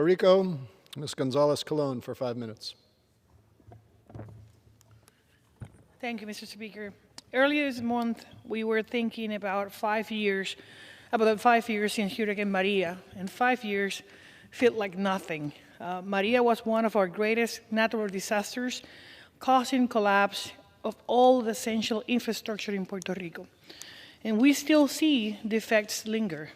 Rico, Ms. González-Colón for 5 minutes. Thank you, Mr. Speaker. Earlier this month, we were thinking about 5 years since Hurricane Maria, and 5 years felt like nothing. Maria was one of our greatest natural disasters, causing collapse of all the essential infrastructure in Puerto Rico. And we still see the effects linger.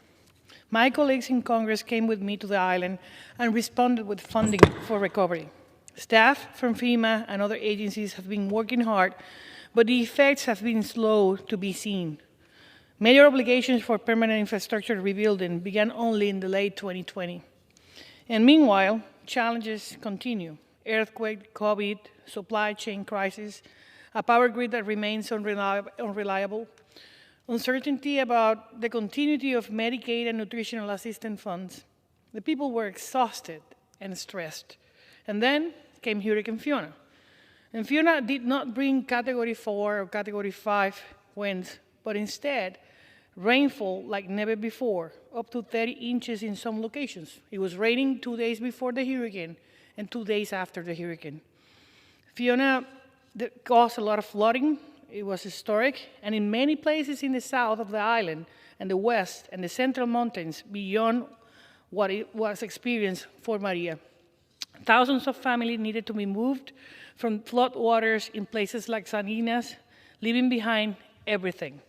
My colleagues in Congress came with me to the island and responded with funding for recovery. Staff from FEMA and other agencies have been working hard, but the effects have been slow to be seen. Major obligations for permanent infrastructure rebuilding began only in the late 2020. And meanwhile, challenges continue. Earthquake, COVID, supply chain crisis, a power grid that remains unreliable, uncertainty about the continuity of Medicaid and nutritional assistance funds. The people were exhausted and stressed. And then came Hurricane Fiona. And Fiona did not bring Category 4 or Category 5 winds, but instead rainfall like never before, up to 30 inches in some locations. It was raining 2 days before the hurricane and 2 days after the hurricane. Fiona caused a lot of flooding. It was historic, and in many places in the south of the island and the west and the central mountains beyond what it was experienced for Maria. Thousands of families needed to be moved from floodwaters in places like San Ignace, leaving behind everything.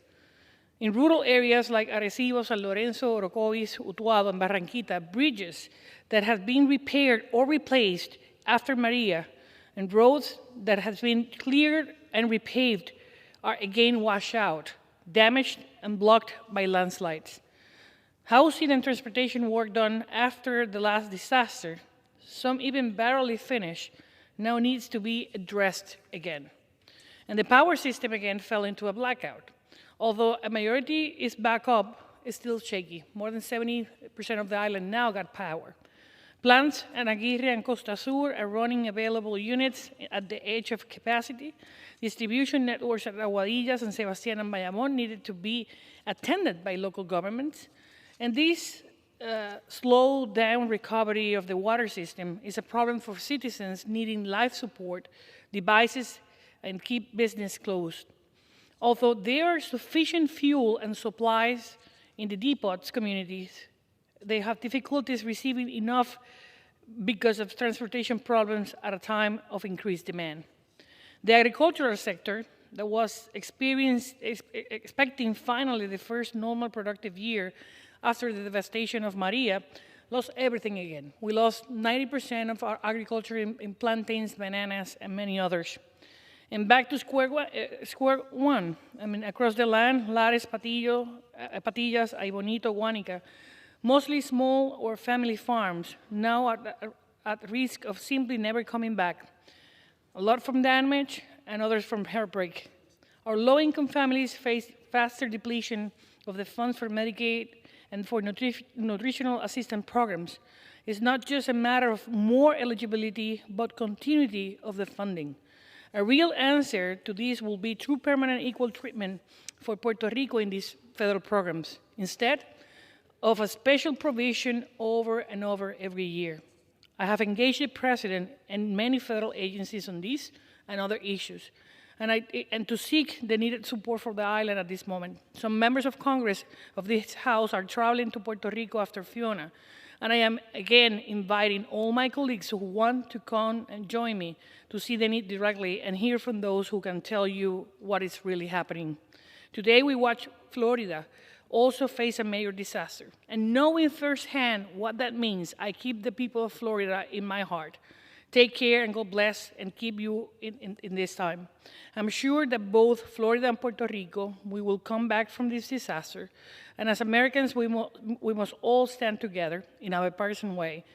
In rural areas like Arecibo, San Lorenzo, Orocovis, Utuado, and Barranquita, bridges that have been repaired or replaced after Maria and roads that have been cleared and repaved are again washed out, damaged and blocked by landslides. Housing and transportation work done after the last disaster, some even barely finished, now needs to be addressed again. And the power system again fell into a blackout. Although a majority is back up, it's still shaky. More than 70% of the island now got power. Plants in Aguirre and Costa Sur are running available units at the edge of capacity. Distribution networks at Aguadillas and Sebastián and Bayamón needed to be attended by local governments. And this slow down recovery of the water system is a problem for citizens needing life support devices and keep business closed. Although there are sufficient fuel and supplies in the depots communities, they have difficulties receiving enough because of transportation problems at a time of increased demand. The agricultural sector that was expecting finally the first normal productive year after the devastation of Maria lost everything again. We lost 90% of our agriculture in plantains, bananas, and many others. And back to square one. I mean, across the land, Lares, Patillas, Ay Bonito, Guánica, mostly small or family farms, now at risk of simply never coming back. A lot from damage and others from heartbreak. Our low-income families face faster depletion of the funds for Medicaid and for nutritional assistance programs. It's not just a matter of more eligibility, but continuity of the funding. A real answer to this will be true permanent equal treatment for Puerto Rico in these federal programs, instead of a special provision over and over every year. I have engaged the President and many federal agencies on these and other issues, and to seek the needed support for the island at this moment. Some members of Congress of this House are traveling to Puerto Rico after Fiona, and I am again inviting all my colleagues who want to come and join me to see the need directly and hear from those who can tell you what is really happening. Today we watch Florida also face a major disaster. And knowing firsthand what that means, I keep the people of Florida in my heart. Take care and God bless and keep you in this time. I'm sure that both Florida and Puerto Rico, we will come back from this disaster. And as Americans, we must all stand together in our partisan way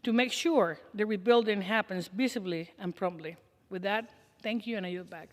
to make sure the rebuilding happens visibly and promptly. With that, thank you, and I yield back.